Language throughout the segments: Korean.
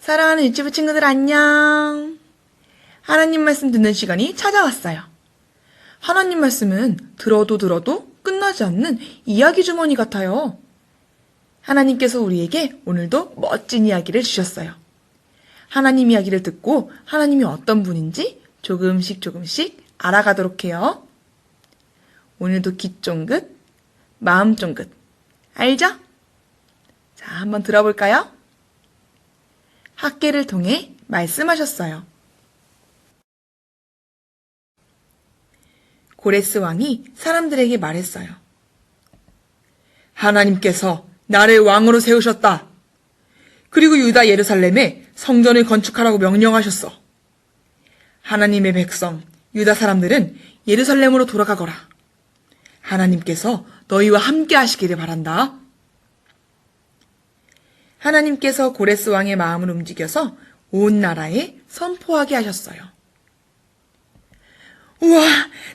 사랑하는 유치부 친구들 안녕. 하나님 말씀 듣는 시간이 찾아왔어요. 하나님 말씀은 들어도 끝나지 않는 이야기 주머니 같아요. 하나님께서 우리에게 오늘도 멋진 이야기를 주셨어요. 하나님 이야기를 듣고 하나님이 어떤 분인지 조금씩 알아가도록 해요. 오늘도 귀 쫑긋, 마음 쫑긋. 알죠? 자, 한번 들어볼까요? 학계를 통해 말씀하셨어요. 고레스 왕이 사람들에게 말했어요. 하나님께서 나를 왕으로 세우셨다. 그리고 유다 예루살렘에 성전을 건축하라고 명령하셨어. 하나님의 백성, 유다 사람들은 예루살렘으로 돌아가거라. 하나님께서 너희와 함께 하시기를 바란다. 하나님께서 고레스 왕의 마음을 움직여서 온 나라에 선포하게 하셨어요. 우와,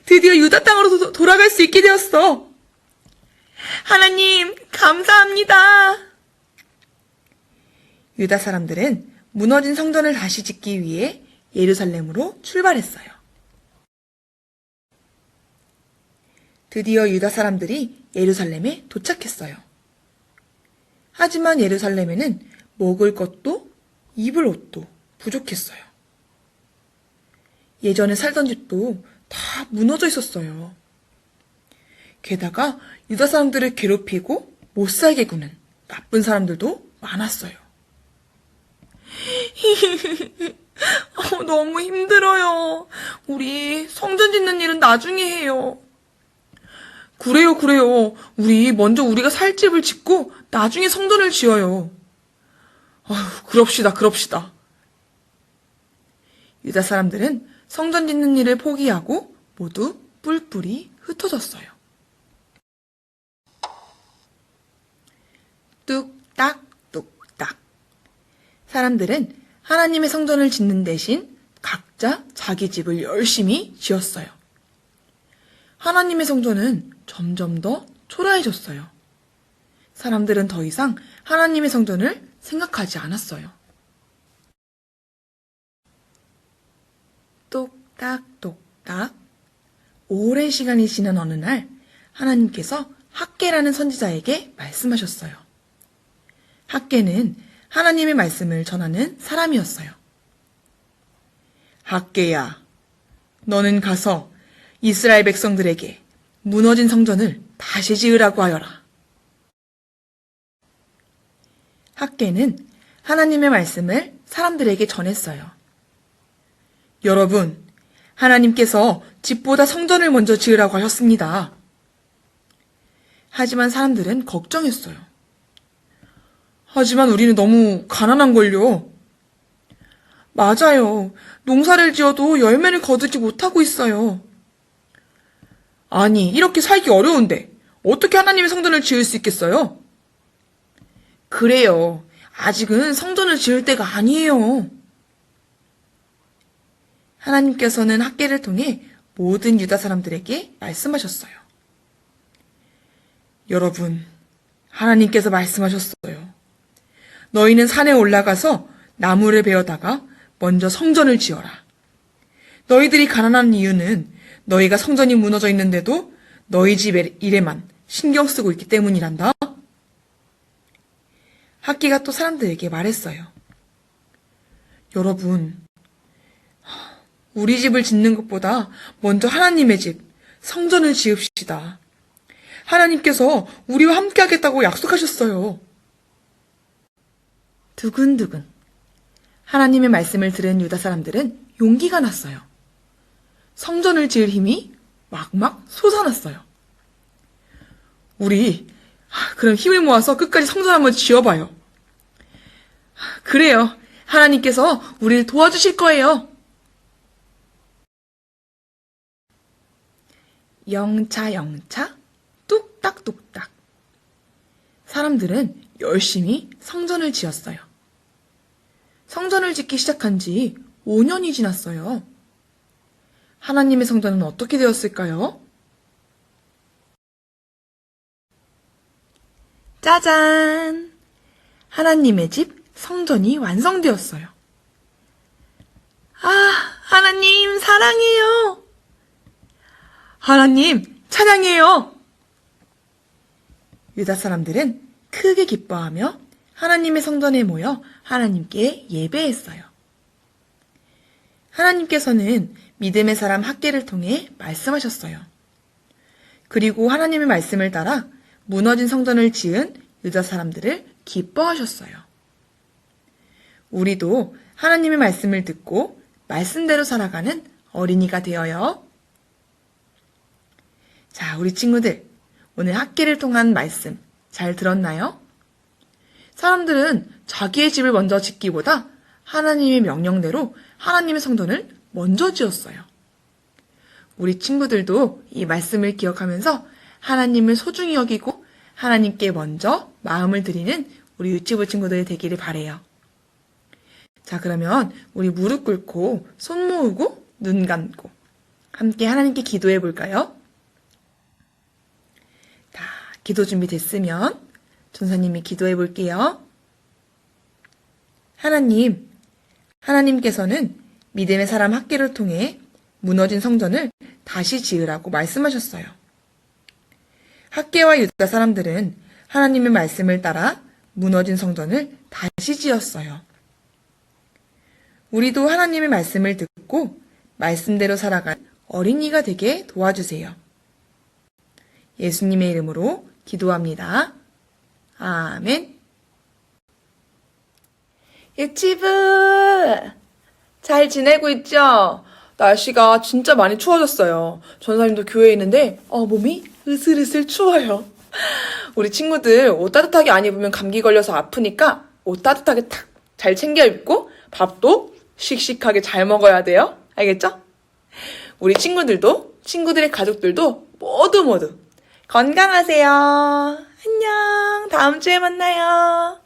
드디어 유다 땅으로 돌아갈 수 있게 되었어. 하나님, 감사합니다. 유다 사람들은 무너진 성전을 다시 짓기 위해 예루살렘으로 출발했어요. 드디어 유다 사람들이 예루살렘에 도착했어요. 하지만 예루살렘에는 먹을 것도 입을 옷도 부족했어요. 예전에 살던 집도 다 무너져 있었어요. 게다가 유다 사람들을 괴롭히고 못 살게 구는 나쁜 사람들도 많았어요. 너무 힘들어요. 우리 성전 짓는 일은 나중에 해요. 그래요. 우리 먼저 우리가 살 집을 짓고 나중에 성전을 지어요. 그럽시다. 유다 사람들은 성전 짓는 일을 포기하고 모두 뿔뿔이 흩어졌어요. 뚝딱. 사람들은 하나님의 성전을 짓는 대신 각자 자기 집을 열심히 지었어요. 하나님의 성전은 점점 더 초라해졌어요. 사람들은 더 이상 하나님의 성전을 생각하지 않았어요. 똑딱. 오랜 시간이 지난 어느 날 하나님께서 학계라는 선지자에게 말씀하셨어요. 학계는 하나님의 말씀을 전하는 사람이었어요. 학계야, 너는 가서 이스라엘 백성들에게 무너진 성전을 다시 지으라고 하여라. 학계는 하나님의 말씀을 사람들에게 전했어요. 여러분, 하나님께서 집보다 성전을 먼저 지으라고 하셨습니다. 하지만 사람들은 걱정했어요. 하지만 우리는 너무 가난한걸요. 맞아요. 농사를 지어도 열매를 거두지 못하고 있어요. 아니, 이렇게 살기 어려운데 어떻게 하나님의 성전을 지을 수 있겠어요? 그래요. 아직은 성전을 지을 때가 아니에요. 하나님께서는 학계를 통해 모든 유다 사람들에게 말씀하셨어요. 여러분, 하나님께서 말씀하셨어요. 너희는 산에 올라가서 나무를 베어다가 먼저 성전을 지어라. 너희들이 가난한 이유는 너희가 성전이 무너져 있는데도 너희 집 일에만 신경 쓰고 있기 때문이란다. 학계가 또 사람들에게 말했어요. 여러분, 우리 집을 짓는 것보다 먼저 하나님의 집, 성전을 지읍시다. 하나님께서 우리와 함께 하겠다고 약속하셨어요. 두근두근. 하나님의 말씀을 들은 유다 사람들은 용기가 났어요. 성전을 지을 힘이 막막 솟아났어요. 우리 그럼 힘을 모아서 끝까지 성전 한번 지어봐요. 그래요. 하나님께서 우리를 도와주실 거예요. 영차 뚝딱. 사람들은 열심히 성전을 지었어요. 성전을 짓기 시작한 지 5년이 지났어요. 하나님의 성전은 어떻게 되었을까요? 짜잔! 하나님의 집 성전이 완성되었어요. 아, 하나님 사랑해요. 하나님 찬양해요. 유다 사람들은 크게 기뻐하며 하나님의 성전에 모여 하나님께 예배했어요. 하나님께서는 믿음의 사람 학개를 통해 말씀하셨어요. 그리고 하나님의 말씀을 따라 무너진 성전을 지은 유다 사람들을 기뻐하셨어요. 우리도 하나님의 말씀을 듣고 말씀대로 살아가는 어린이가 되어요. 자, 우리 친구들, 오늘 학개를 통한 말씀 잘 들었나요? 사람들은 자기의 집을 먼저 짓기보다 하나님의 명령대로 하나님의 성전을 먼저 지었어요. 우리 친구들도 이 말씀을 기억하면서 하나님을 소중히 여기고 하나님께 먼저 마음을 드리는 우리 유치부 친구들이 되기를 바래요. 자, 그러면 우리 무릎 꿇고 손 모으고 눈 감고 함께 하나님께 기도해 볼까요? 자, 기도 준비됐으면 전사님이 기도해 볼게요. 하나님, 하나님께서는 믿음의 사람 학개를 통해 무너진 성전을 다시 지으라고 말씀하셨어요. 학개와 유다 사람들은 하나님의 말씀을 따라 무너진 성전을 다시 지었어요. 우리도 하나님의 말씀을 듣고 말씀대로 살아간 어린이가 되게 도와주세요. 예수님의 이름으로 기도합니다. 아멘. 유치부 잘 지내고 있죠? 날씨가 진짜 많이 추워졌어요. 전사님도 교회에 있는데 몸이 으슬으슬 추워요. 우리 친구들 옷 따뜻하게 안 입으면 감기 걸려서 아프니까 옷 따뜻하게 탁 잘 챙겨 입고 밥도 씩씩하게 잘 먹어야 돼요. 알겠죠? 우리 친구들도 친구들의 가족들도 모두 건강하세요. 안녕. 다음 주에 만나요.